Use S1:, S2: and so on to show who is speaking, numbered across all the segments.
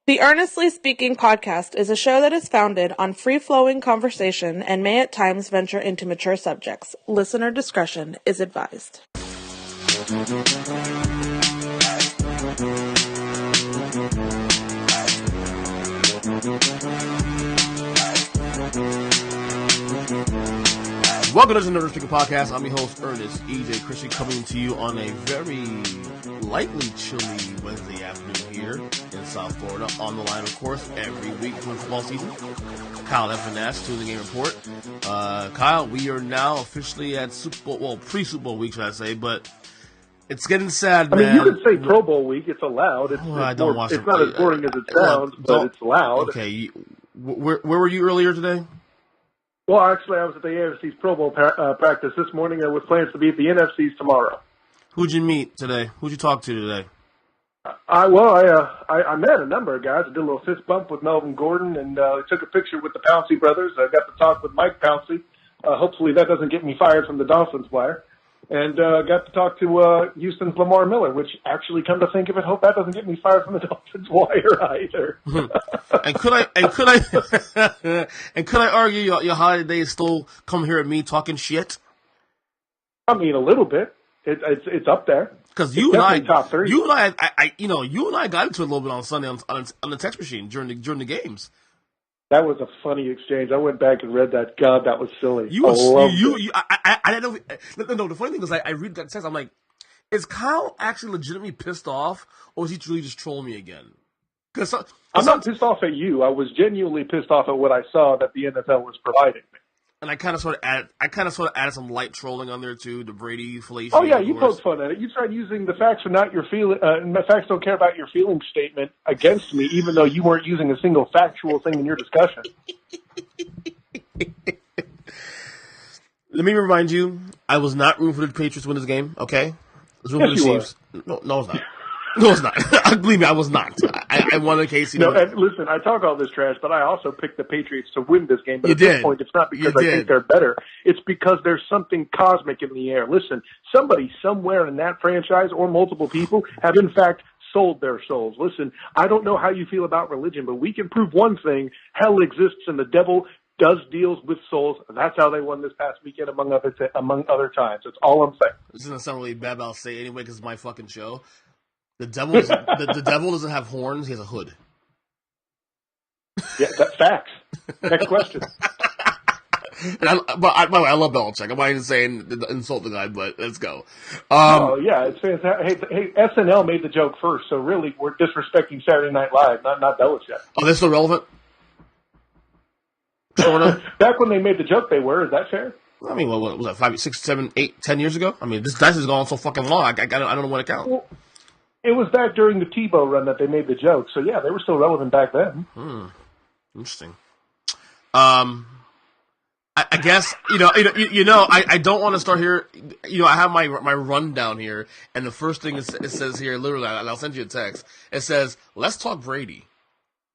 S1: The Earnestly Speaking podcast is a show that is founded on free-flowing conversation and may at times venture into mature subjects. Listener discretion is advised.
S2: Welcome to the Earnestly Speaking podcast. I'm your host, Ernest EJ Christian, coming to you on a very lightly chilly Wednesday afternoon here in South Florida. On the line, of course, every week during football season. Kyle F. and Nash, to the game report. Kyle, we are now officially at Super Bowl, well, pre-Super Bowl week, should I say, but it's getting sad, man.
S3: I mean, you could say Pro Bowl week. It's allowed. It's not as boring as it sounds, but it's allowed.
S2: Okay, where were you earlier today?
S3: Well, actually, I was at the AFC's Pro Bowl practice this morning and with plans to be at the NFC's tomorrow.
S2: Who'd you meet today? Who'd you talk to today?
S3: I met a number of guys. I did a little fist bump with Melvin Gordon and took a picture with the Pouncey brothers. I got to talk with Mike Pouncey. Hopefully that doesn't get me fired from the Dolphins wire. And got to talk to Houston's Lamar Miller, which actually, come to think of it, hope that doesn't get me fired from the Dolphins wire either.
S2: and could I argue your holiday still come here at me talking shit? I
S3: mean, a little bit. It's up there.
S2: Because you and I got into it a little bit on Sunday on the text machine during the games.
S3: That was a funny exchange. I went back and read that. God, that was silly.
S2: I didn't know. No, the funny thing is, I read that text. I'm like, is Kyle actually legitimately pissed off, or is he really just trolling me again?
S3: I'm not pissed off at you. I was genuinely pissed off at what I saw that the NFL was providing me.
S2: And I kind of sort of added some light trolling on there too, the Brady fellation.
S3: Oh yeah, you poked fun at it. You tried using the facts are not your feeling. Facts don't care about your feelings statement against me, even though you weren't using a single factual thing in your discussion.
S2: Let me remind you, I was not rooting for the Patriots to win this game. Okay, I was rooting for the Chiefs. No, I was not. No, it's not. Believe me, I was not. I wanted Casey.
S3: No, and listen, I talk all this trash, but I also picked the Patriots to win this game. But at this point, it's not because I think they're better. It's because there's something cosmic in the air. Listen, somebody somewhere in that franchise or multiple people have, in fact, sold their souls. Listen, I don't know how you feel about religion, but we can prove one thing. Hell exists and the devil does deals with souls. That's how they won this past weekend, among other times. That's all I'm saying.
S2: This doesn't sound really bad, but I'll say anyway because it's my fucking show. The devil doesn't have horns. He has a hood.
S3: Yeah, that's facts. Next question.
S2: By the way, I love Belichick. I'm not even saying to insult the guy, but let's go.
S3: Oh yeah, it's fantastic. Hey, SNL made the joke first, so really we're disrespecting Saturday Night Live, not Belichick.
S2: Oh, they're still relevant? Sort of.
S3: Back when they made the joke, they were. Is that fair?
S2: I mean, what was that? 5, 6, 7, 8, 10 years ago? I mean, this dice has gone on so fucking long. I don't know when to count.
S3: Well, it was back during the Tebow run that they made the joke. So, yeah, they were still relevant back then.
S2: Interesting. I guess, I don't want to start here. I have my rundown here, and the first thing it says here, literally, and I'll send you a text. It says, let's talk Brady.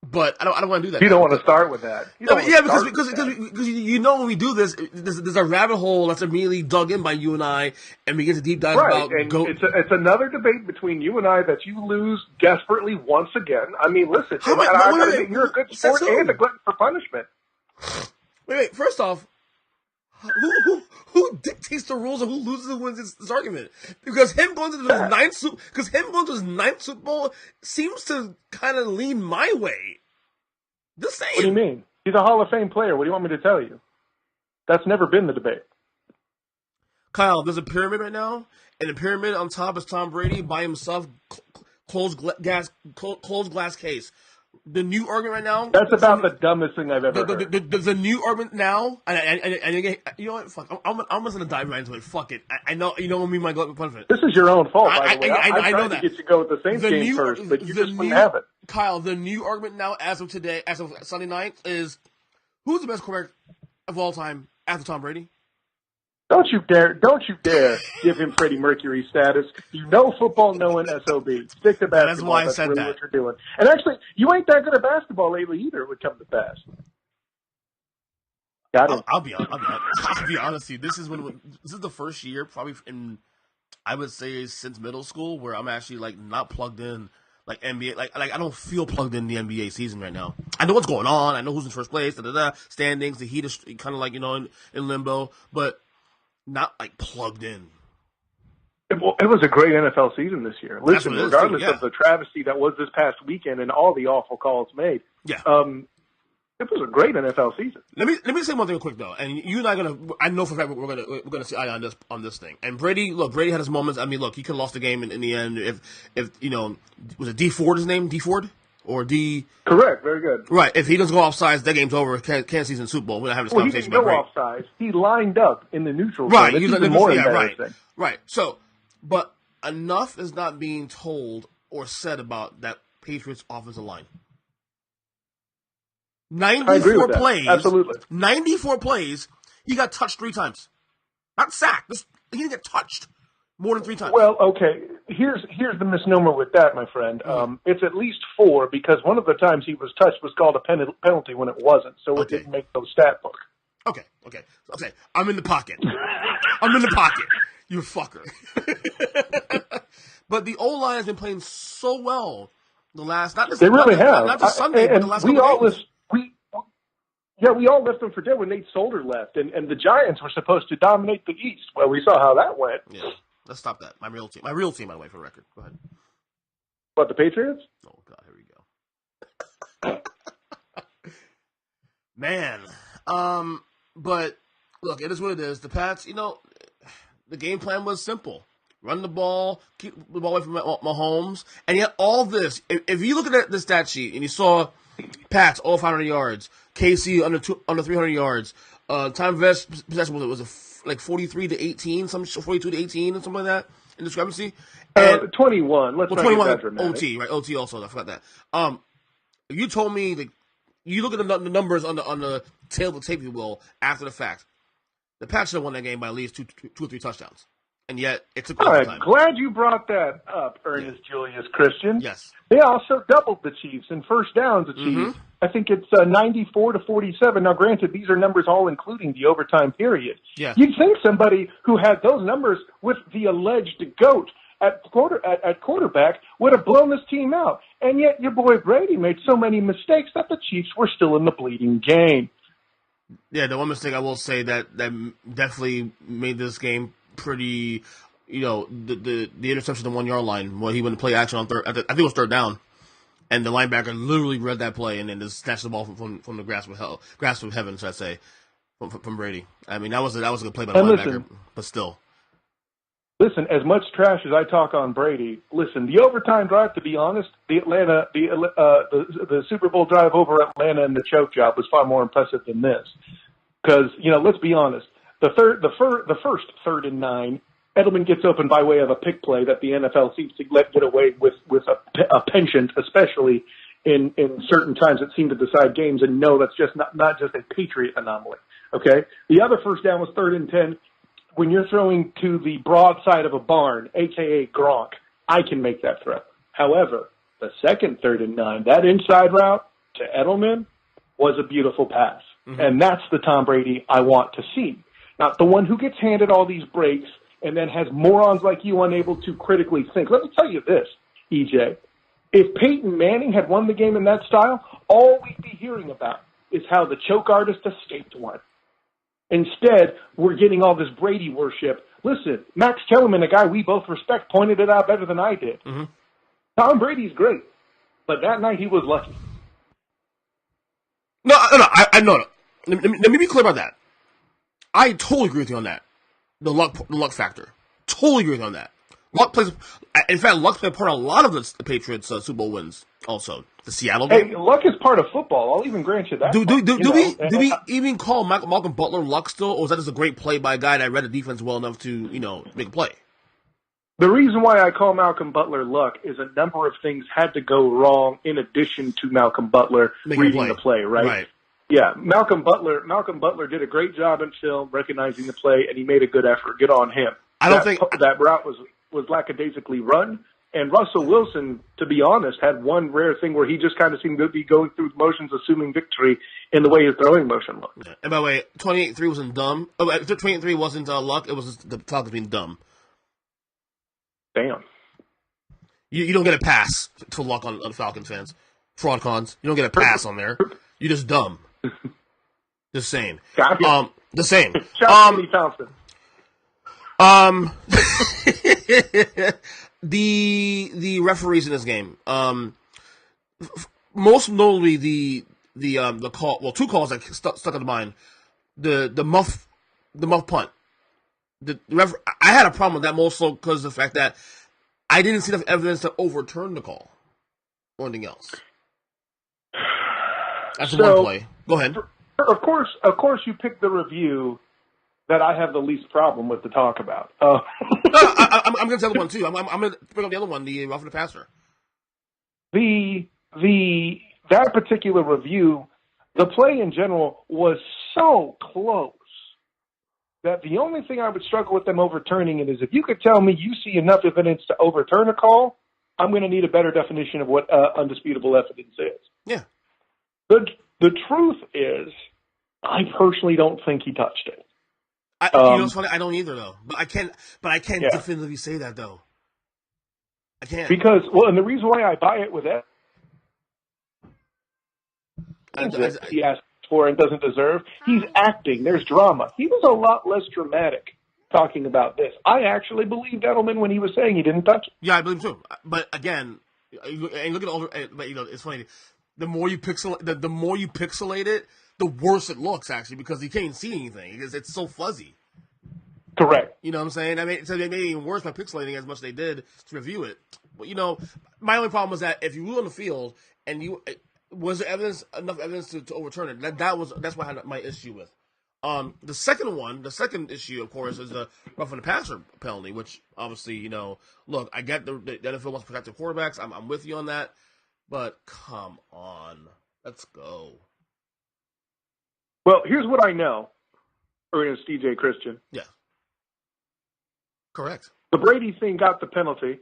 S2: But I don't want to do that.
S3: You don't want to start with that.
S2: Because when we do this, there's a rabbit hole that's immediately dug in by you and I, and we get to deep dive about.
S3: And it's another debate between you and I that you lose desperately once again. I mean, listen, you're a good sport and a glutton for punishment.
S2: Wait. First off, who dictates the rules of who loses and wins this argument? Because him going to his ninth Super Bowl seems to kind of lean my way. The same.
S3: What do you mean? He's a Hall of Fame player. What do you want me to tell you? That's never been the debate.
S2: Kyle, there's a pyramid right now, and the pyramid on top is Tom Brady by himself, closed glass case. The new argument right now.
S3: That's about the dumbest thing I've ever heard.
S2: The new argument now, and you know what? Fuck, I'm just gonna dive right into it. Fuck it. I know you know me, my glutton punishment.
S3: This is your own fault, by the way.
S2: I know
S3: that. To get you to go with the Saints game first, but you just wouldn't have it.
S2: Kyle, the new argument now, as of today, as of Sunday night, is who's the best quarterback of all time after Tom Brady?
S3: Don't you dare give him Freddie Mercury status. You know football, knowing SOB. Stick to basketball.
S2: That's why I said
S3: really
S2: that.
S3: What you're doing. And actually, you ain't that good at basketball lately either, it would come to pass. Got it.
S2: I'll be honest with you. This is the first year, probably in, I would say, since middle school, where I'm actually like not plugged in like NBA. Like I don't feel plugged in the NBA season right now. I know what's going on. I know who's in first place. Standings. The Heat is kind of like in limbo, but not like plugged in.
S3: It was a great NFL season this year. Listen, regardless of the travesty that was this past weekend and all the awful calls made, it was a great NFL season.
S2: Let me say one thing real quick though, and you and I know for a fact we're gonna see eye on this thing. And Brady had his moments. I mean, look, he could have lost the game in the end if was it D Ford his name? D Ford or D?
S3: Correct, very good.
S2: Right, if he doesn't go offsides, that game's over. Kansas City's in Super Bowl. We're not having this conversation.
S3: He didn't go offsides. He lined up in the neutral zone. Right, it's even more embarrassing.
S2: Right. So, but enough is not being told or said about that Patriots offensive line. 94 plays.
S3: Absolutely.
S2: 94 plays. He got touched 3 times. Not sacked. He didn't get touched more than 3 times.
S3: Well, okay. Here's the misnomer with that, my friend. It's at least 4 because one of the times he was touched was called a penalty when it wasn't, so it didn't make the stat book.
S2: Okay. I'm in the pocket. You fucker. But the O-line has been playing so well the last. Not just,
S3: they really have.
S2: Not just Sunday, but the last couple games.
S3: We all left them for dead when Nate Solder left, and the Giants were supposed to dominate the East. Well, we saw how that went.
S2: Yeah, let's stop that. My real team, by the way, for the record. Go ahead.
S3: What, the Patriots?
S2: Oh God, here we go. Man, but look, it is what it is. The Pats, the game plan was simple. Run the ball, keep the ball away from Mahomes, and yet all this. If you look at the stat sheet and you saw Pats all 500 yards, KC under 300 yards, time of possession was like 43 to 18, 42 to 18, or something like that in discrepancy. And
S3: 21. Let's not
S2: 21
S3: get that
S2: OT, right? OT also. I forgot that. You told me that you look at the numbers on the tail of the tape, if you will, after the fact. The Pats should have won that game by at least two or three touchdowns. And yet, it took
S3: all right,
S2: time.
S3: Glad you brought that up, Ernest Julius Christian.
S2: Yes.
S3: They also doubled the Chiefs in first downs achieved. Mm-hmm. I think it's 94 to 47. Now, granted, these are numbers all including the overtime period.
S2: Yeah.
S3: You'd think somebody who had those numbers with the alleged GOAT at quarterback would have blown this team out. And yet your boy Brady made so many mistakes that the Chiefs were still in the bleeding game.
S2: Yeah, the one mistake I will say that definitely made this game pretty, the interception on the 1 yard line where he went to play action on third. I think it was third down, and the linebacker literally read that play and then just snatched the ball from the grasp of heaven, should I say, from Brady. I mean, that was a good play by the linebacker, but still.
S3: Listen, as much trash as I talk on Brady, the overtime drive, to be honest, the Super Bowl drive over Atlanta and the choke job was far more impressive than this. Because, let's be honest, the first 3rd and 9, Edelman gets open by way of a pick play that the NFL seems to let get away with a penchant, especially in certain times that seem to decide games. And no, that's just not just a Patriot anomaly. Okay, the other first down was 3rd and 10. When you're throwing to the broad side of a barn, a.k.a. Gronk, I can make that throw. However, the second 3rd and 9, that inside route to Edelman was a beautiful pass. Mm-hmm. And that's the Tom Brady I want to see. Not the one who gets handed all these breaks and then has morons like you unable to critically think. Let me tell you this, EJ. If Peyton Manning had won the game in that style, all we'd be hearing about is how the choke artist escaped one. Instead, we're getting all this Brady worship. Listen, Max Kellerman, a guy we both respect, pointed it out better than I did. Mm-hmm. Tom Brady's great, but that night he was lucky.
S2: No. Let me be clear about that. I totally agree with you on that. The luck factor. Totally agree with you on that. Luck plays a part of a lot of the Patriots' Super Bowl wins. Also, the Seattle game.
S3: Hey, luck is part of football. I'll even grant you that.
S2: Do we even call Malcolm Butler luck still, or is that just a great play by a guy that read the defense well enough to make a play?
S3: The reason why I call Malcolm Butler luck is a number of things had to go wrong in addition to Malcolm Butler reading the play, right? Yeah, Malcolm Butler did a great job in film recognizing the play, and he made a good effort. Good on him.
S2: I don't think
S3: that route was lackadaisically run. And Russell Wilson, to be honest, had one rare thing where he just kind of seemed to be going through the motions, assuming victory in the way his throwing motion looked.
S2: Yeah. And by the way, 28-3 wasn't dumb. 28-3 wasn't luck. It was just the talk of being dumb.
S3: Damn.
S2: You don't get a pass to luck on Falcons fans. Fraud cons. You don't get a pass on there. You're just dumb. Just saying. The same. The referees in this game. Most notably the call. Well, two calls that stuck in mind. The muff punt. I had a problem with that mostly because of the fact that I didn't see enough evidence to overturn the call or anything else. That's one play. Go ahead.
S3: Of course, you picked the review that I have the least problem with to talk about. No,
S2: I'm going to tell the one too. I'm going to bring up the other one, the roughing the passer.
S3: That particular review, the play in general was so close that the only thing I would struggle with them overturning it is if you could tell me you see enough evidence to overturn a call, I'm going to need a better definition of what undisputable evidence is.
S2: Yeah.
S3: The truth is, I personally don't think he touched it.
S2: You know what's funny? I don't either, though. But I can't definitively say that, though. I can't.
S3: Because, and the reason why I buy it with that he asked for and doesn't deserve, he's acting. There's drama. He was a lot less dramatic talking about this. I actually believed Edelman when he was saying he didn't touch it.
S2: Yeah, I believe too. But again, and look at all. But it's funny. The more you pixelate it, the worse it looks actually because you can't see anything because it's so fuzzy.
S3: Correct.
S2: You know what I'm saying? I mean, so they made it even worse by pixelating as much as they did to review it. But my only problem was that if you rule on the field and was there enough evidence to overturn it? That's what I had my issue with. The second issue, of course, is the roughing the passer penalty, which obviously, look, I get the NFL wants to protect their quarterbacks. I'm with you on that, but come on, let's go.
S3: Well, here's what I know, Ernest DJ Christian.
S2: Yeah, correct.
S3: The Brady thing got the penalty.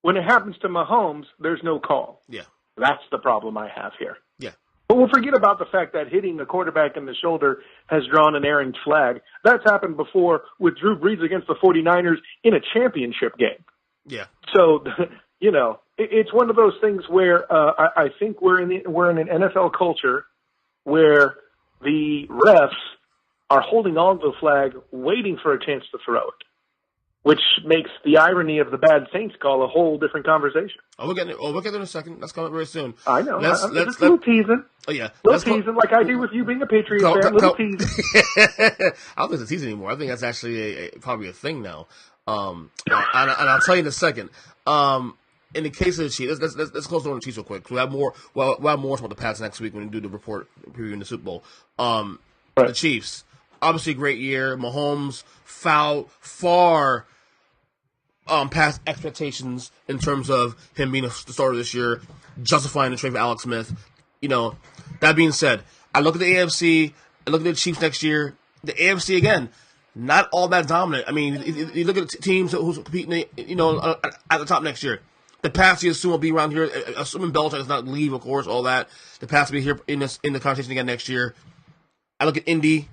S3: When it happens to Mahomes, there's no call.
S2: Yeah.
S3: That's the problem I have here.
S2: Yeah.
S3: But we'll forget about the fact that hitting the quarterback in the shoulder has drawn an errant flag. That's happened before with Drew Brees against the 49ers in a championship game.
S2: Yeah.
S3: So, it's one of those things where I think we're in an NFL culture where the refs are holding on to the flag, waiting for a chance to throw it, which makes the irony of the bad Saints call a whole different conversation.
S2: We'll get there in a second. That's coming very soon.
S3: I know. Let's little teasing.
S2: Oh, yeah.
S3: Little teasing like I do with you being a Patriots fan. Little teasing.
S2: I don't think it's a tease anymore. I think that's actually probably a thing now. And I'll tell you in a second. In the case of the Chiefs, let's close on the Chiefs real quick. We'll have more about the Pats next week when we do the report previewing the Super Bowl.
S3: Right.
S2: The Chiefs, obviously a great year. Mahomes far past expectations in terms of him being the starter this year, justifying the trade for Alex Smith. That being said, I look at the AFC, I look at the Chiefs next year. The AFC, again, not all that dominant. I mean, you look at the teams who's competing, at the top next year. The Pats, you assume, will be around here, assuming Belichick does not leave, of course, all that. The Pats will be here in the conversation again next year. I look at Indy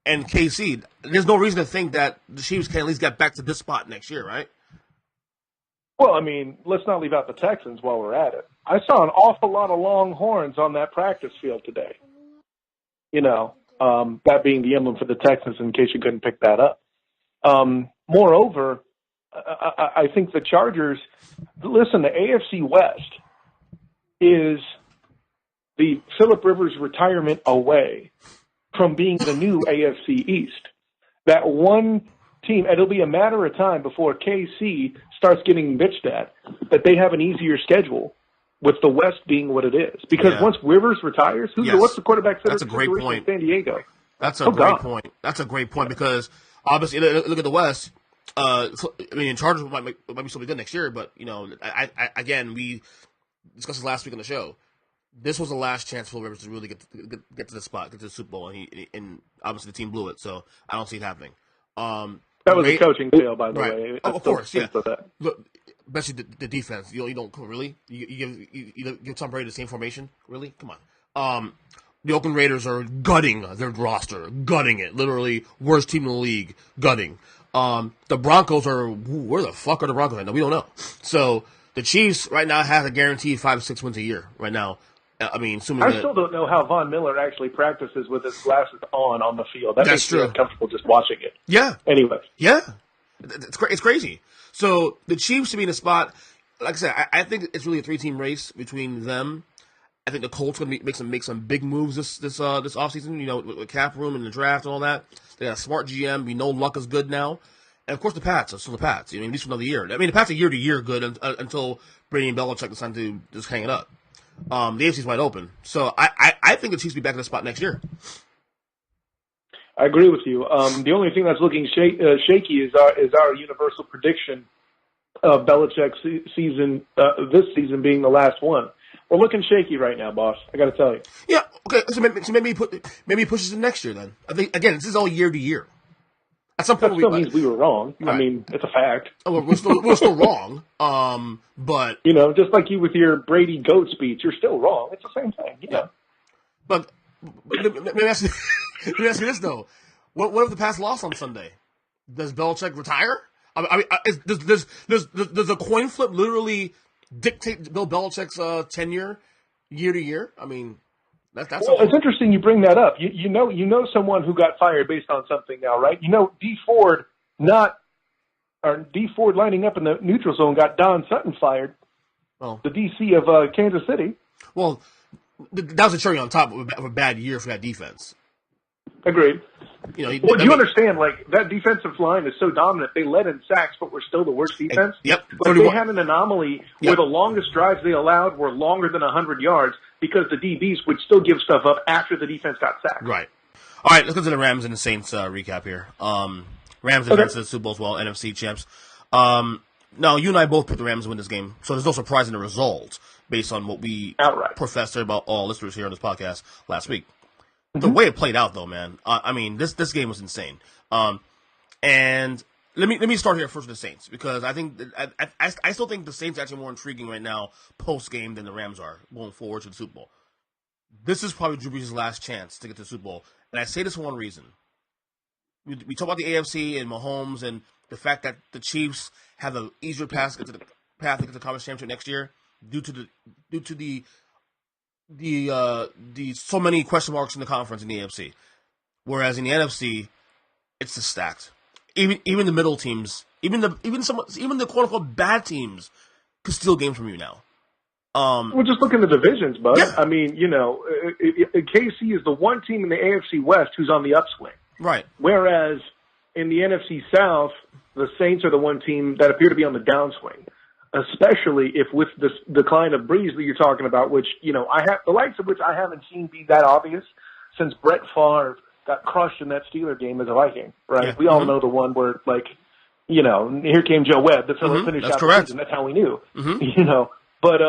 S2: and KC. There's no reason to think that the Chiefs can at least get back to this spot next year, right?
S3: Well, I mean, let's not leave out the Texans while we're at it. I saw an awful lot of Longhorns on that practice field today. That being the emblem for the Texans, in case you couldn't pick that up. Moreover, I think the Chargers, listen, the AFC West is the Phillip Rivers retirement away from being the new AFC East. That one team, it'll be a matter of time before KC starts getting bitched at, that they have an easier schedule with the West being what it is. Because once Rivers retires, what's the quarterback
S2: That's a great point.
S3: In San Diego?
S2: That's a great point. That's a great point because obviously, look at the West. Chargers might be still be good next year, but again, we discussed this last week on the show. This was the last chance for Rivers to really get to the spot, get to the Super Bowl, and obviously the team blew it. So I don't see it happening.
S3: That was a coaching fail, by the way.
S2: Of course, yeah. Look, especially the defense. You don't really you give Tom Brady the same formation. Really, come on. The Oakland Raiders are gutting their roster, gutting it. Literally, worst team in the league, gutting. The Broncos where the fuck are the Broncos right now? We don't know. So the Chiefs right now have a guaranteed 5 to 6 wins a year right now. I mean, assuming
S3: I still don't know how Von Miller actually practices with his glasses on the field. That makes
S2: true.
S3: me uncomfortable just watching it.
S2: Yeah.
S3: Anyway.
S2: Yeah. It's crazy. So the Chiefs to be in a spot, like I said, I think it's really a 3-team race between them. I think the Colts going to make some big moves this offseason, you know, with cap room and the draft and all that. They got a smart GM. We know Luck is good now. And, of course, the Pats are still the Pats. I mean, at least for another year. I mean, the Pats are year-to-year good until Brady and Belichick decide to just hang it up. The AFC's wide open. So I think the Chiefs will be back in the spot next year.
S3: I agree with you. The only thing that's looking shaky is our universal prediction of Belichick's season, this season being the last one. We're looking shaky right now, boss. I got to tell you.
S2: Yeah. Okay. So maybe he pushes it next year. Then I think again, this is all year to year. At some point,
S3: that still means we were wrong. Right. I mean, it's a fact.
S2: Oh, we're still wrong. But
S3: you know, just like you with your Brady goat speech, you're still wrong. It's the same thing. Yeah.
S2: But let me ask you this though: what if the Pats lost on Sunday? Does Belichick retire? I mean, does a coin flip literally dictate Bill Belichick's tenure year to year? I mean, that's.
S3: Well, it's interesting you bring that up. You know someone who got fired based on something now, right? You know, D Ford lining up in the neutral zone got Don Sutton fired.
S2: Oh.
S3: The DC of Kansas City.
S2: Well, that was a cherry on top of a bad year for that defense.
S3: Agreed.
S2: You know,
S3: do you understand? Like that defensive line is so dominant. They led in sacks, but were still the worst defense.
S2: Yep.
S3: But they had an anomaly where the longest drives they allowed were longer than 100 yards because the DBs would still give stuff up after the defense got sacked.
S2: Right. All right. Let's go to the Rams and the Saints recap here. Rams advanced to the Super Bowl as well, NFC champs. Now you and I both picked the Rams to win this game, so there's no surprise in the result based on what we professed about all listeners here on this podcast last week. The way it played out, though, man. I mean, this game was insane. And let me start here first with the Saints because I think I still think the Saints are actually more intriguing right now post game than the Rams are going forward to the Super Bowl. This is probably Drew Brees' last chance to get to the Super Bowl, and I say this for one reason. We talk about the AFC and Mahomes and the fact that the Chiefs have an easier path to get to the conference championship next year due to the so many question marks in the conference in the AFC, whereas in the NFC, it's just stacked. Even the middle teams, even the quote unquote bad teams, could steal games from you now.
S3: Well, just look at the divisions, bud.
S2: Yeah.
S3: I mean, you know, KC is the one team in the AFC West who's on the upswing,
S2: right?
S3: Whereas in the NFC South, the Saints are the one team that appear to be on the downswing. Especially if with this decline of Breeze that you're talking about, which, you know, I have the likes of which I haven't seen be that obvious since Brett Favre got crushed in that Steeler game as a Viking, right? Yeah. We all know the one where, like, you know, here came Joe Webb to finish out the season. That's how we knew, you know. But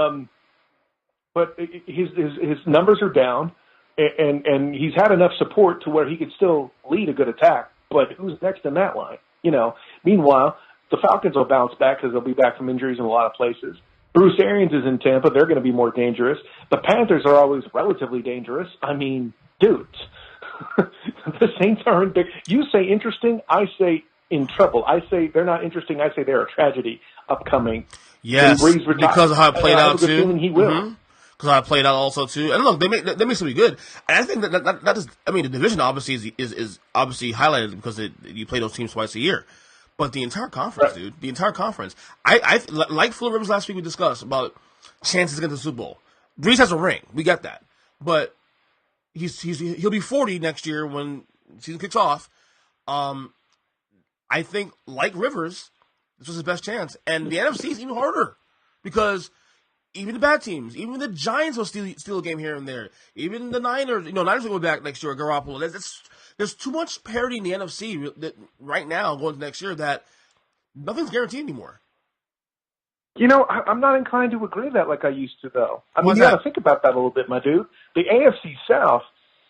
S3: his numbers are down, and he's had enough support to where he could still lead a good attack. But who's next in that line? You know. Meanwhile, the Falcons will bounce back because they'll be back from injuries in a lot of places. Bruce Arians is in Tampa. They're going to be more dangerous. The Panthers are always relatively dangerous. I mean, dudes. The Saints are in big. You say interesting, I say in trouble. I say they're not interesting. I say they're a tragedy upcoming.
S2: Yes, because of how it played out, too.
S3: He will.
S2: Because how it played out also, too. And look, they make something good. And I think that is, I mean, the division obviously is obviously highlighted because you play those teams twice a year. But the entire conference, dude, the entire conference. I like Phil Rivers last week we discussed about chances against the Super Bowl. Breeze has a ring. We get that. But he'll be 40 next year when the season kicks off. I think, like Rivers, this was his best chance. And the NFC is even harder because even the bad teams, even the Giants will steal a game here and there. Even the Niners, Niners will go back next year. Garoppolo. There's too much parity in the NFC right now going to next year that nothing's guaranteed anymore.
S3: You know, I'm not inclined to agree with that like I used to, though. I mean, you got to think about that a little bit, my dude. The AFC South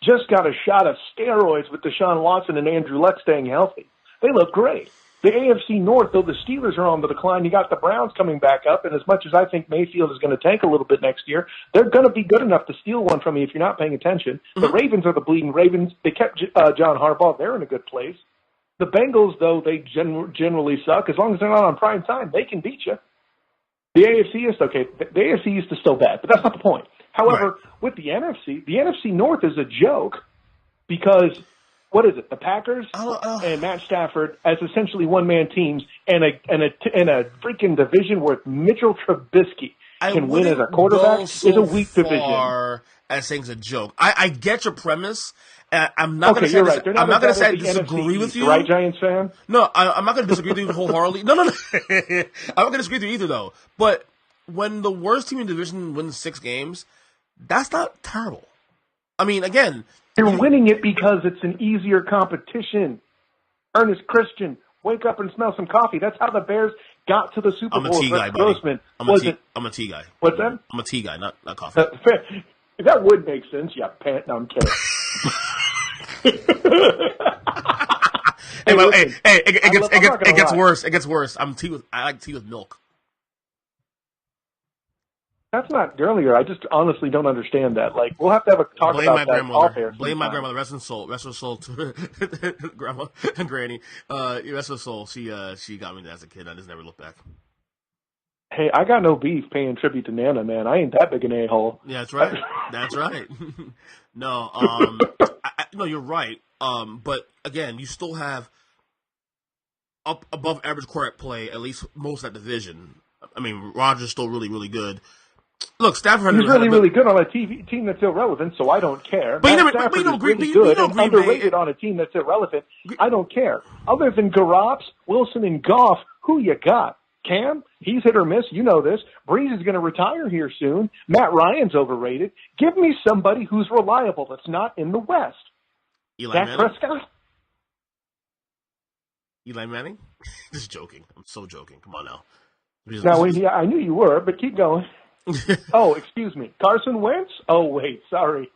S3: just got a shot of steroids with Deshaun Watson and Andrew Luck staying healthy. They look great. The AFC North, though the Steelers are on the decline, you got the Browns coming back up, and as much as I think Mayfield is going to tank a little bit next year, they're going to be good enough to steal one from you if you're not paying attention. The Ravens are the bleeding Ravens. They kept John Harbaugh. They're in a good place. The Bengals, though, they generally suck. As long as they're not on prime time, they can beat you. The AFC East, okay, the AFC East is still bad, but that's not the point. However, with the NFC North is a joke because, what is it, the Packers and Matt Stafford as essentially one-man teams and a freaking division where Mitchell Trubisky can win as a quarterback is a weak division.
S2: As saying it's a joke. I get your premise. I'm not going to say
S3: right.
S2: I'm not going to say I disagree with you.
S3: Right, Giants fan?
S2: No, I'm not going to disagree with you wholeheartedly. No. I'm not going to disagree with you either, though. But when the worst team in the division wins 6 games, that's not terrible. I mean, again,
S3: you're winning it because it's an easier competition. Ernest Christian, wake up and smell some coffee. That's how the Bears got to the Super Bowl.
S2: I'm a tea guy, buddy. I'm a tea guy.
S3: What's that?
S2: I'm a tea guy, not coffee.
S3: That would make sense, yeah, pant. No, I'm kidding.
S2: It gets worse. It gets worse. I like tea with milk.
S3: That's not girlier. I just honestly don't understand that. Like, we'll have to have a talk about that off air.
S2: Blame my grandmother. Rest her soul. Rest her soul to grandma and granny. Rest her soul. She got me as a kid. I just never looked back.
S3: Hey, I got no beef paying tribute to Nana, man. I ain't that big an a-hole.
S2: Yeah, that's right. That's right. No, no, you're right. But again, you still have up above average quarterback play, at least most of that division. I mean, Rodgers still really, really good. Look, Stafford
S3: he's really good on a team that's irrelevant, so I don't care.
S2: But you don't agree.
S3: Really good and underrated on a team that's irrelevant. I don't care. Other than Garoppolo, Wilson, and Goff, who you got? Cam, he's hit or miss. You know this. Breeze is going to retire here soon. Matt Ryan's overrated. Give me somebody who's reliable that's not in the West. Dak Prescott?
S2: Eli Manning? Just joking. I'm so joking. Come on now.
S3: I knew you were, but keep going. Oh, excuse me. Carson Wentz? Oh, wait. Sorry.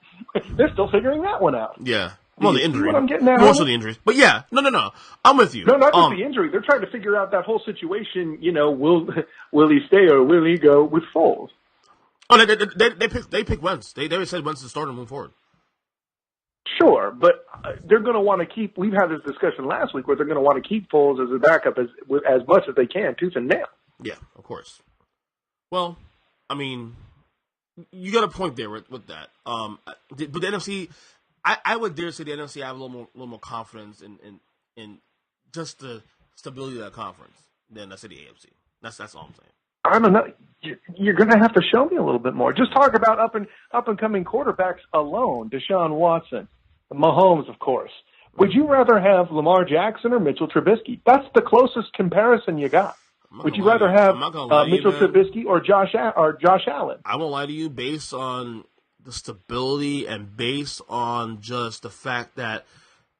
S3: They're still figuring that one out.
S2: Yeah. Well, the injury.
S3: What I'm getting at,
S2: most of the injuries. But yeah, no. I'm with you.
S3: No, not just the injury. They're trying to figure out that whole situation. You know, will he stay or will he go with Foles?
S2: Oh, they pick Wentz. They said Wentz is starting to move forward.
S3: Sure, but they're going to want to keep. We've had this discussion last week where they're going to want to keep Foles as a backup as much as they can, tooth and nail.
S2: Yeah, of course. Well, I mean, you got a point there with that. But the NFC. I would dare say the NFC have a little more confidence in just the stability of that conference than I say the AFC. That's all I'm saying.
S3: I don't know. You're going to have to show me a little bit more. Just talk about up and coming quarterbacks alone. Deshaun Watson, Mahomes, of course. Would you rather have Lamar Jackson or Mitchell Trubisky? That's the closest comparison you got. Would you rather have Mitchell Trubisky or Josh Allen?
S2: I won't lie to you. Based on the stability and based on just the fact that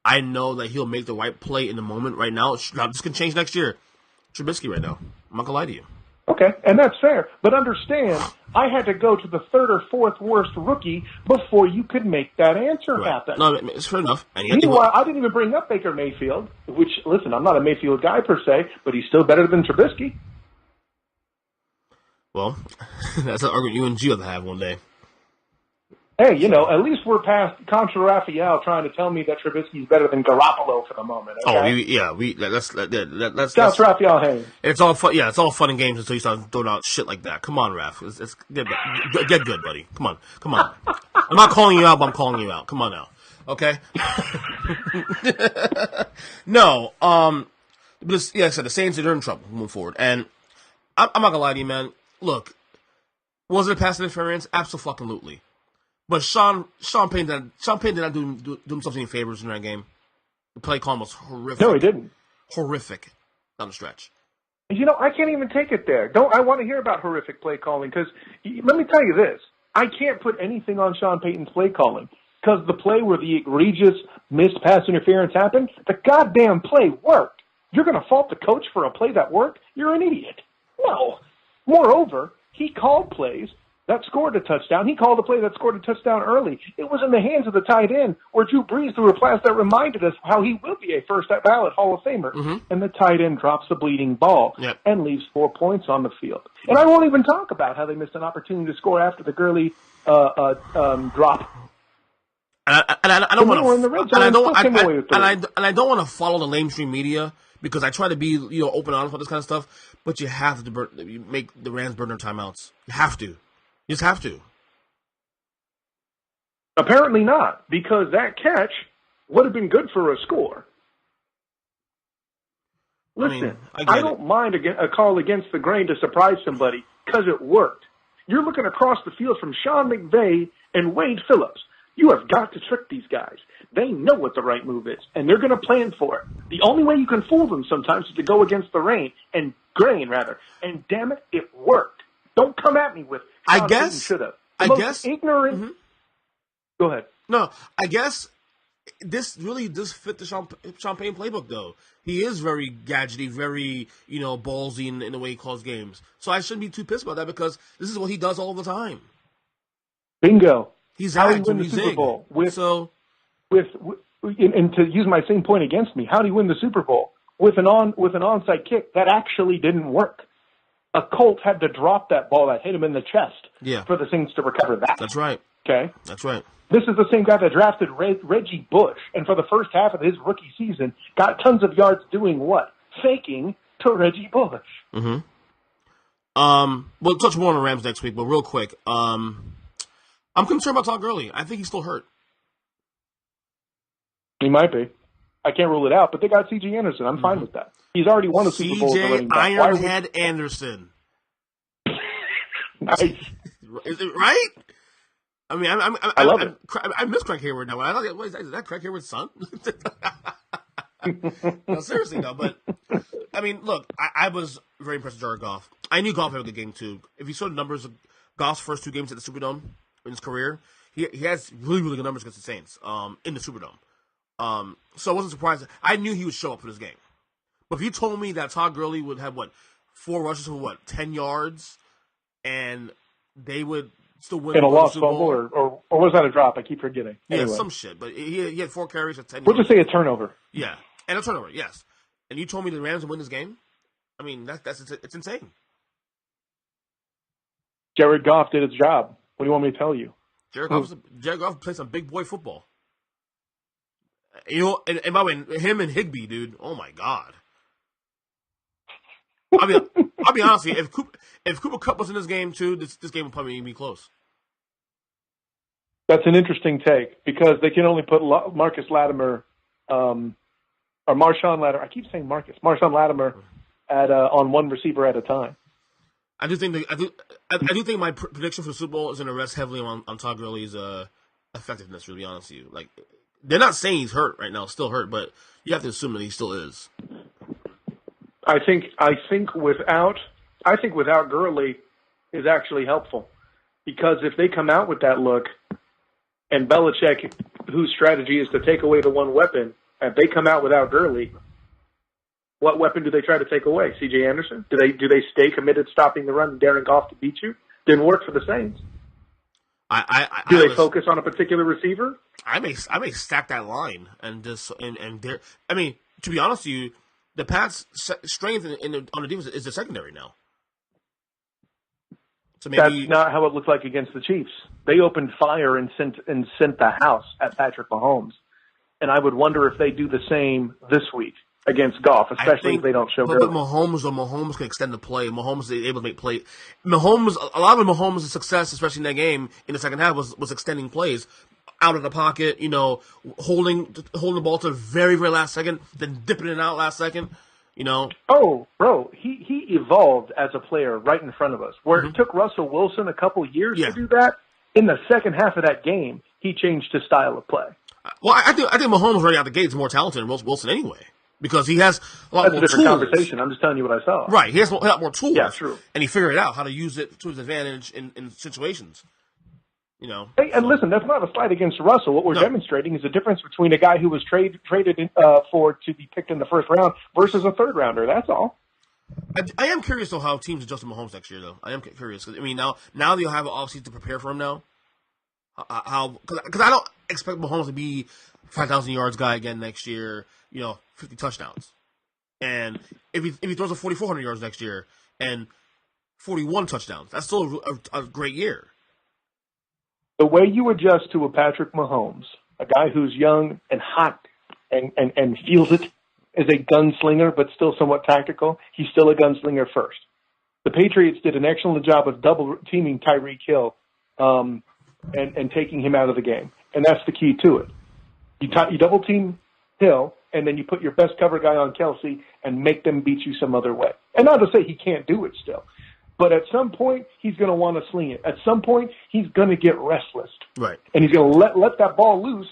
S2: I know that he'll make the right play in the moment right now. Now, this can change next year. Trubisky right now. I'm not going to lie to you.
S3: Okay, and that's fair. But understand, I had to go to the third or fourth worst rookie before you could make that answer happen.
S2: No, it's fair enough.
S3: Meanwhile, I didn't even bring up Baker Mayfield, which, listen, I'm not a Mayfield guy per se, but he's still better than Trubisky.
S2: Well, that's an argument you and Gio have one day.
S3: Hey, at least we're past Contra Raphael trying to tell me that Trubisky's better than Garoppolo for the moment. Okay?
S2: Oh,
S3: that's Raphael Haynes.
S2: It's all fun. Yeah, it's all fun and games until you start throwing out shit like that. Come on, Raph. It's get good, buddy. Come on. I'm not calling you out, but I'm calling you out. Come on now. Okay. No. But like I said, the Saints are in trouble moving forward, and I'm not gonna lie to you, man. Look, was it a pass interference? Absolutely. But Sean Payton did not do himself any favors in that game. The play call was horrific.
S3: No, he didn't.
S2: Horrific down the stretch.
S3: I can't even take it there. I want to hear about horrific play calling because let me tell you this. I can't put anything on Sean Payton's play calling because the play where the egregious missed pass interference happened, the goddamn play worked. You're going to fault the coach for a play that worked? You're an idiot. No. Moreover, he called plays that scored a touchdown. He called a play that scored a touchdown early. It was in the hands of the tight end where Drew Brees threw a pass that reminded us how he will be a first-ballot Hall of Famer. Mm-hmm. And the tight end drops the bleeding ball and leaves 4 points on the field. And I won't even talk about how they missed an opportunity to score after the Gurley drop.
S2: I don't want to, and I don't want to follow the mainstream media because I try to be open and honest about this kind of stuff. But you have to make the Rams burn their timeouts. You have to. You just have to.
S3: Apparently not, because that catch would have been good for a score. Listen, I don't mind a call against the grain to surprise somebody because it worked. You're looking across the field from Sean McVay and Wade Phillips. You have got to trick these guys. They know what the right move is, and they're going to plan for it. The only way you can fool them sometimes is to go against the grain, and damn it, it worked. Don't come at me with
S2: I guess
S3: ignorant. Mm-hmm. Go ahead.
S2: No, I guess this really does fit the Champagne playbook, though. He is very gadgety, very, ballsy in the way he calls games. So I shouldn't be too pissed about that because this is what he does all the time.
S3: Bingo.
S2: He's
S3: how do you win the Super Bowl? And to use my same point against me, how do you win the Super Bowl? With an onside kick that actually didn't work. A Colt had to drop that ball that hit him in the chest for the Saints to recover that.
S2: That's right.
S3: Okay?
S2: That's right.
S3: This is the same guy that drafted Reggie Bush, and for the first half of his rookie season, got tons of yards doing what? Faking to Reggie Bush.
S2: Mm-hmm. We'll touch more on the Rams next week, but real quick, I'm concerned about Todd Gurley. I think he's still hurt.
S3: He might be. I can't rule it out, but they got C.J. Anderson. I'm fine with that. He's already won a Super Bowl.
S2: C.J. Ironhead Anderson.
S3: Nice.
S2: Is it right? I mean,
S3: I love it.
S2: I miss Craig Hayward now. Is that Craig Hayward's son? No, seriously, though. But, I mean, look, I was very impressed with Jared Goff. I knew Goff had a good game, too. If you saw the numbers of Goff's first 2 games at the Superdome in his career, he has really, really good numbers against the Saints in the Superdome. So I wasn't surprised. I knew he would show up for this game. But if you told me that Todd Gurley would have, 4 rushes for 10 yards, and they would still win
S3: in a lost fumble, or was that a drop? I keep forgetting.
S2: Yeah,
S3: anyway.
S2: Some shit. But he had 4 carries for 10
S3: We'll
S2: yards.
S3: just say a turnover.
S2: Yeah, and a turnover, yes. And you told me the Rams would win this game? I mean, it's insane.
S3: Jared Goff did his job. What do you want me to tell you?
S2: Jared Goff plays some big boy football. And by the way, him and Higbee, dude, oh my God. I'll be honest with you, if Cooper Kupp was in this game too, this game would probably be close.
S3: That's an interesting take because they can only put Marcus Latimer, or Marshawn Latimer. I keep saying Marshawn Latimer on one receiver at a time.
S2: I do think my prediction for the Super Bowl is going to rest heavily on Todd Gurley's effectiveness. To be honest with you, they're not saying he's hurt right now, still hurt, but you have to assume that he still is.
S3: I think without Gurley is actually helpful because if they come out with that look and Belichick, whose strategy is to take away the one weapon, if they come out without Gurley, what weapon do they try to take away? C.J. Anderson? Do they stay committed stopping the run and daring Goff to beat you? Didn't work for the Saints. Do they focus on a particular receiver?
S2: I may stack that line and there. I mean, to be honest with you, the Pats' strength on the defense is the secondary now. So maybe
S3: that's not how it looked like against the Chiefs. They opened fire and sent the house at Patrick Mahomes, and I would wonder if they do the same this week against Goff, especially if they don't show.
S2: But Mahomes can extend the play. Mahomes is able to make play. A lot of Mahomes' success, especially in that game in the second half, was extending plays out of the pocket. Holding the ball to the very, very last second, then dipping it out last second.
S3: Oh, bro, he evolved as a player right in front of us. Where it took Russell Wilson a couple years to do that, in the second half of that game, he changed his style of play.
S2: Well, I think Mahomes right out the gate is more talented than Wilson anyway. Because he has a lot more tools. That's a different
S3: conversation. I'm just telling you what I saw.
S2: Right. He has a lot more tools.
S3: Yeah, true.
S2: And he figured out how to use it to his advantage in situations.
S3: Hey, and listen, that's not a slight against Russell. What we're demonstrating is the difference between a guy who was traded for to be picked in the first round versus a third rounder. That's all.
S2: I am curious, though, how teams adjust to Mahomes next year, though. I am curious. Cause, now they'll have an offseason to prepare for him now. Because I don't expect Mahomes to be 5,000 yards guy again next year, 50 touchdowns. And if he throws a 4,400 yards next year and 41 touchdowns, that's still a great year.
S3: The way you adjust to a Patrick Mahomes a guy who's young and hot and feels it, is a gunslinger, but still somewhat tactical. He's still a gunslinger first. The Patriots did an excellent job of double teaming Tyreek Hill and taking him out of the game. And that's the key to it. You double team Hill, and then you put your best cover guy on Kelsey and make them beat you some other way. And not to say he can't do it still, but at some point he's going to want to sling it. At some point he's going to get restless.
S2: Right.
S3: And he's going to let that ball loose,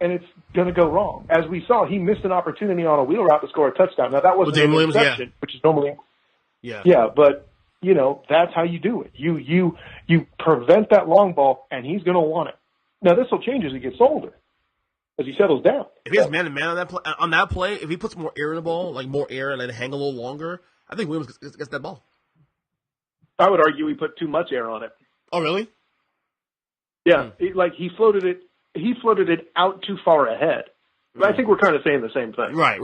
S3: and it's going to go wrong. As we saw, he missed an opportunity on a wheel route to score a touchdown. Now, that wasn't an interception, which is normally – Yeah, but, that's how you do it. You prevent that long ball, and he's going to want it. Now, this will change as he gets older, as he settles down.
S2: If he has man-to-man on that play, if he puts more air in the ball, like more air and then hang a little longer, I think Williams gets that ball.
S3: I would argue he put too much air on it.
S2: Oh, really?
S3: Yeah, he floated it out too far ahead. But I think we're kind of saying the same thing.
S2: Right.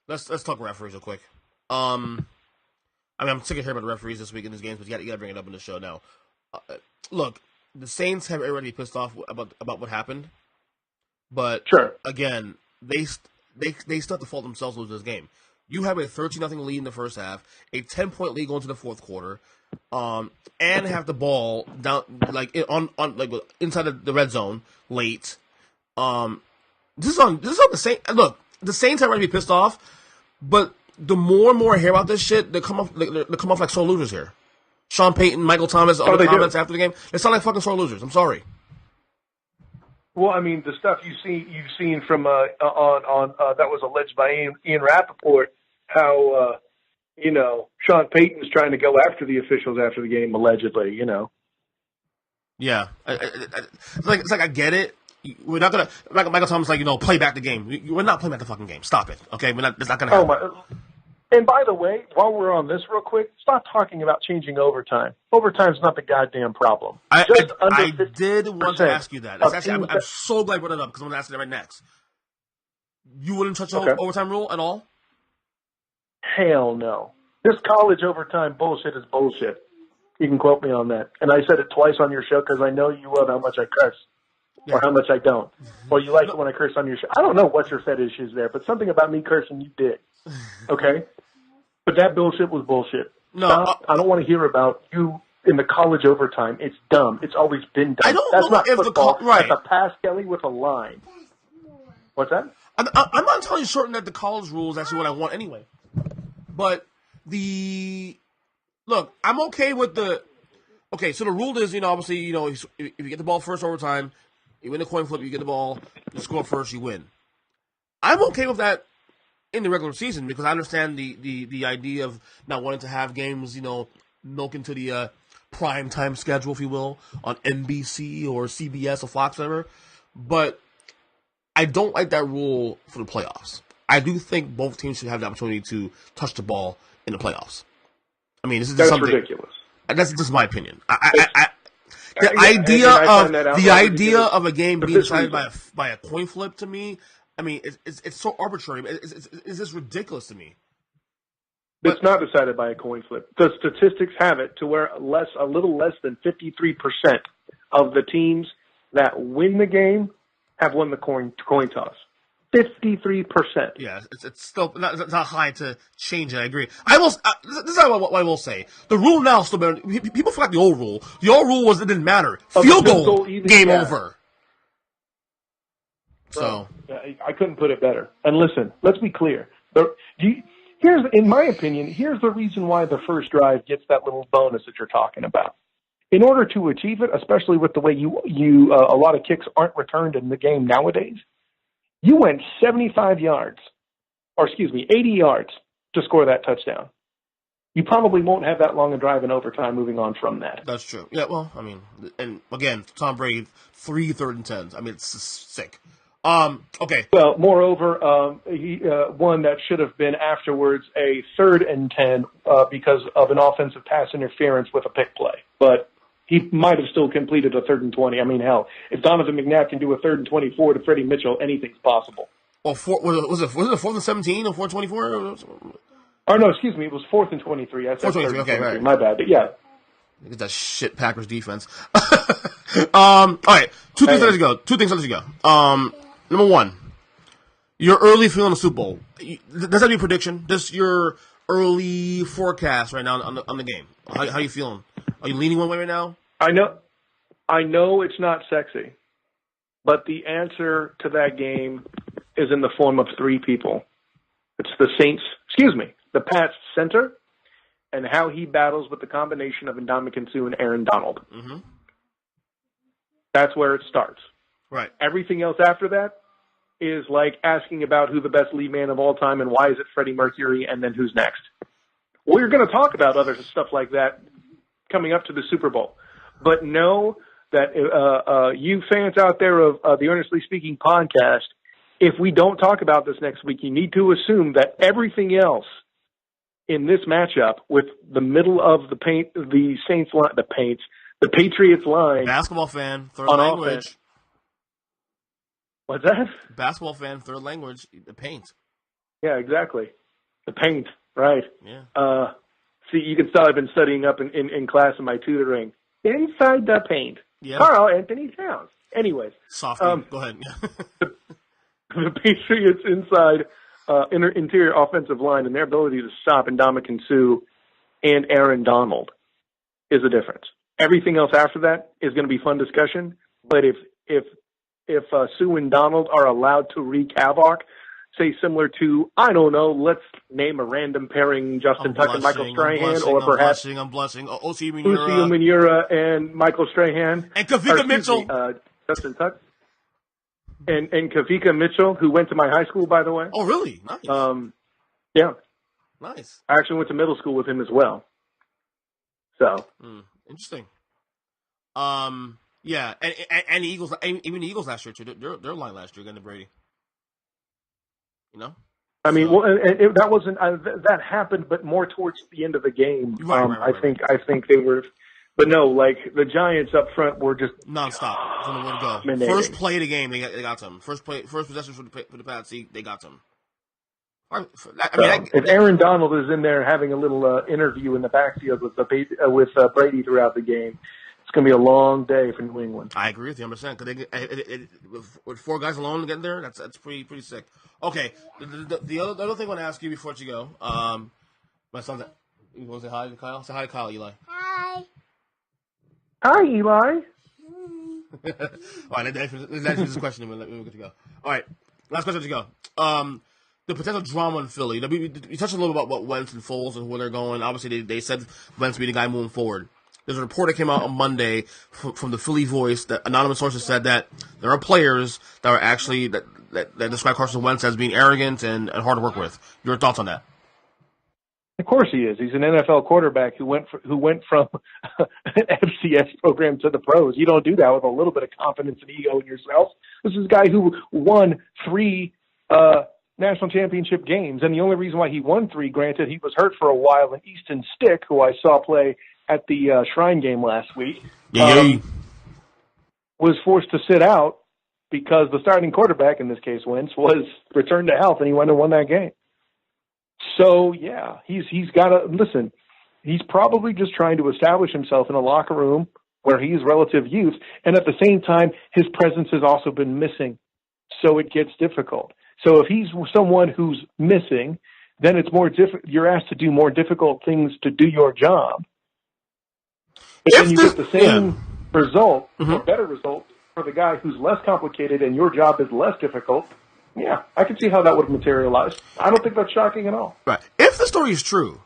S2: Let's talk referees real quick. I'm sick of hearing about the referees this week in these games, but you got to bring it up in the show now. Look, the Saints have already pissed off about what happened, but again, they still have to fault themselves to lose this game. You have a 13-0 lead in the first half, a 10-point lead going to the fourth quarter, and have the ball down inside the red zone late. This is on the Saints. Look, the Saints have already pissed off, but the more and more I hear about this shit, they come off like sore losers here. Sean Payton, Michael Thomas, all the comments after the game, they sound like fucking sore losers. I'm sorry.
S3: Well, I mean, the stuff you've seen from on that was alleged by Ian Rappaport, how Sean Payton's trying to go after the officials after the game, allegedly.
S2: Yeah, it's like I get it. We're not gonna Michael Thomas play back the game. We're not playing back the fucking game. Stop it, okay? It's not gonna happen.
S3: And by the way, while we're on this real quick, stop talking about changing overtime. Overtime's not the goddamn problem.
S2: I did want to ask you that. I'm so glad you brought it up because I'm going to ask you that right next. You wouldn't touch the overtime rule at all?
S3: Hell no. This college overtime bullshit is bullshit. You can quote me on that. And I said it twice on your show because I know you love how much I curse. Yeah. Or how much I don't. Or you like it when I curse on your show. I don't know what your fetish is there, but something about me cursing you did. Okay? But that bullshit was bullshit.
S2: No,
S3: I don't want to hear about you in the college overtime. It's dumb. It's always been dumb.
S2: I don't know
S3: not
S2: if
S3: football.
S2: Right.
S3: That's a pass, Kelly, with a line. What's that?
S2: I'm not entirely certain that the college rule is actually what I want anyway. But look, I'm okay with the. Okay, so the rule is, obviously, if you get the ball first overtime, you win the coin flip, you get the ball, you score first, you win. I'm okay with that in the regular season because I understand the idea of not wanting to have games, milk into the prime time schedule, if you will, on NBC or CBS or Fox, whatever. But I don't like that rule for the playoffs. I do think both teams should have the opportunity to touch the ball in the playoffs. I mean, this is
S3: that's
S2: something
S3: ridiculous.
S2: That's just my opinion. The idea of a game being decided by a coin flip to me, I mean, it's so arbitrary. It's just ridiculous to me.
S3: It's not decided by a coin flip. The statistics have it to where a little less than 53% of the teams that win the game have won the coin toss. 53%.
S2: Yeah, it's still not high to change it. I agree. This is what I will say. The rule now is still better. People forgot the old rule. The old rule was it didn't matter. Field goal, game over. So
S3: I couldn't put it better. And listen, let's be clear. In my opinion, here's the reason why the first drive gets that little bonus that you're talking about. In order to achieve it, especially with the way a lot of kicks aren't returned in the game nowadays, you went 80 yards to score that touchdown. You probably won't have that long a drive in overtime moving on from that.
S2: That's true. Yeah, well, I mean, and again, Tom Brady, 3 third and 10s. I mean, it's sick. Okay.
S3: Well, moreover, he one that should have been afterwards a 3rd and 10 because of an offensive pass interference with a pick play. But he might have still completed a 3rd and 20. I mean, hell, if Donovan McNabb can do a 3rd and 24 to Freddie Mitchell, anything's possible.
S2: Well, was it 4th and 17 or 4th and 24?
S3: Oh, no, excuse me. It was 4th and 23. I said 4th and 23. Okay, right. My bad. But yeah.
S2: Look at that shit Packers defense. All right, two things I'll let you go. Number one, your early feeling of the Super Bowl. Does that be a prediction? Just your early forecast right now on the game. How you feeling? Are you leaning one way right now?
S3: I know it's not sexy, but the answer to that game is in the form of three people. It's the Pats center, and how he battles with the combination of Ndamukong Suh and Aaron Donald.
S2: Mm-hmm.
S3: That's where it starts.
S2: Right.
S3: Everything else after that is like asking about who the best lead man of all time and why is it Freddie Mercury and then who's next. We're going to talk about other stuff like that coming up to the Super Bowl. But know that you fans out there of the Earnestly Speaking podcast, if we don't talk about this next week, you need to assume that everything else in this matchup with the middle of the Patriots line.
S2: Basketball fan, third language. Offense.
S3: What's that?
S2: Basketball fan, third language, the paint.
S3: Yeah, exactly. The paint, right.
S2: Yeah.
S3: See, you can tell I've been studying up in class in my tutoring. Inside the paint.
S2: Yep.
S3: Carl Anthony Towns. Anyways.
S2: Soft. Go ahead.
S3: The Patriots inside interior offensive line and their ability to stop Ndamukong Suh and Aaron Donald is a difference. Everything else after that is going to be fun discussion. But if Suh and Donald are allowed to wreak havoc, say similar to, I don't know, let's name a random pairing, Justin Tuck and Michael Strahan, or perhaps
S2: I'm blushing. Osi
S3: Umenyiora and Michael Strahan.
S2: And Kavika Mitchell.
S3: Justin Tuck. And Kavika Mitchell, who went to my high school, by the way.
S2: Oh, really? Nice.
S3: Yeah.
S2: Nice.
S3: I actually went to middle school with him as well. So.
S2: Interesting. Yeah, and the Eagles, even the Eagles last year too. Their line last year against Brady. You know.
S3: I mean, well, that wasn't that happened, but more towards the end of the game.
S2: Right.
S3: I think they were, but no, like the Giants up front were just
S2: nonstop. From the way to go. First play of the game, they got some. First possession for the Pats, they got some.
S3: If Aaron Donald is in there having a little interview in the backfield with Brady throughout the game, it's going to be a long day for New England.
S2: I agree with you 100%. Because with four guys alone getting there, that's pretty sick. Okay, the other thing I want to ask you before you go, my son's. You want to say hi to Kyle? Say hi to Kyle, Eli.
S4: Hi.
S3: Hi, Eli.
S2: All right, let's answer this question and we'll get to go. All right, last question to go. The potential drama in Philly. We touched a little about what Wentz and Foles and where they're going. Obviously, they said Wentz be the guy moving forward. There's a report that came out on Monday from the Philly Voice that anonymous sources said that there are players that are actually that describe Carson Wentz as being arrogant and hard to work with. Your thoughts on that?
S3: Of course he is. He's an NFL quarterback who went from an FCS program to the pros. You don't do that with a little bit of confidence and ego in yourself. This is a guy who won 3 national championship games, and the only reason why he won 3, granted, he was hurt for a while, and Easton Stick, who I saw play at the Shrine game last week, was forced to sit out because the starting quarterback, in this case Wentz, was returned to health, and he went and won that game. So, yeah, he's got to – listen, he's probably just trying to establish himself in a locker room where he is relative youth, and at the same time, his presence has also been missing, so it gets difficult. So if he's someone who's missing, then it's more you're asked to do more difficult things to do your job. But then you get the same result, or better result, for the guy who's less complicated and your job is less difficult. Yeah, I can see how that would materialize. I don't think that's shocking at all.
S2: Right. If the story is true,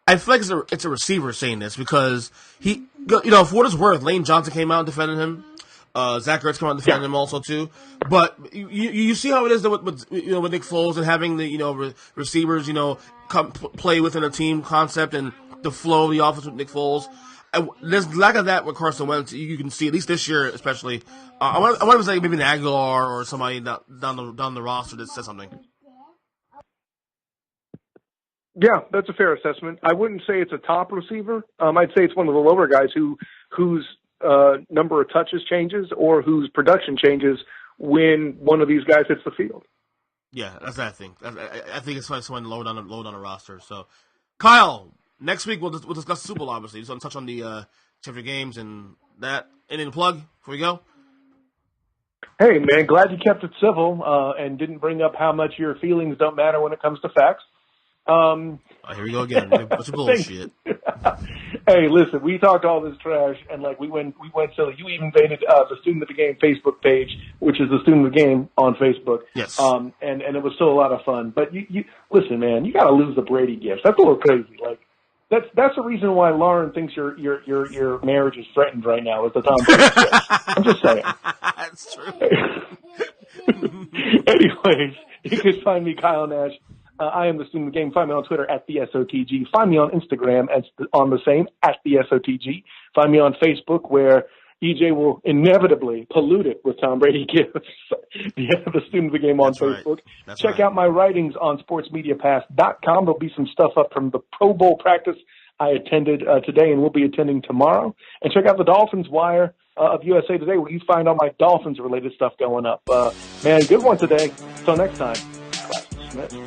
S2: I feel like it's a receiver saying this because he, for what it's worth, Lane Johnson came out and defended him. Zach Ertz came out and defended him also too. But you see how it is with Nick Foles and having the receivers play within a team concept and the flow of the offense with Nick Foles. There's lack of that with Carson Wentz. You can see at least this year, especially. I want to say maybe an Aguilar or somebody down the roster that says something.
S3: Yeah, that's a fair assessment. I wouldn't say it's a top receiver. I'd say it's one of the lower guys whose number of touches changes or whose production changes when one of these guys hits the field.
S2: Yeah, that's what I think. I think it's someone low down the roster. So, Kyle. Next week we'll discuss the Super Bowl. Obviously, just want to touch on the check your games and that. Anything to plug before we go?
S3: Hey, man, glad you kept it civil and didn't bring up how much your feelings don't matter when it comes to facts.
S2: Here we go again. Bunch of bullshit.
S3: Hey, listen, we talked all this trash, and like we went silly. You even invaded the Student of the Game Facebook page, which is the Student of the Game on Facebook.
S2: Yes.
S3: And it was still a lot of fun. But you listen, man, you got to lose the Brady gifts. That's a little crazy. Like that's the reason why Lauren thinks your marriage is threatened right now with the Tom Brady gifts. I'm just saying.
S2: That's true.
S3: Anyways, you can find me, Kyle Nash. I am the Student of the Game. Find me on Twitter at the SOTG. Find me on Instagram on the same at the SOTG. Find me on Facebook where EJ will inevitably pollute it with Tom Brady gifts. The Student of the Game on Facebook.
S2: Right.
S3: Check out my writings on sportsmediapass.com. There'll be some stuff up from the Pro Bowl practice I attended today and will be attending tomorrow. And check out the Dolphins Wire of USA Today where you find all my Dolphins-related stuff going up. Man, good one today. Until next time, Class dismissed.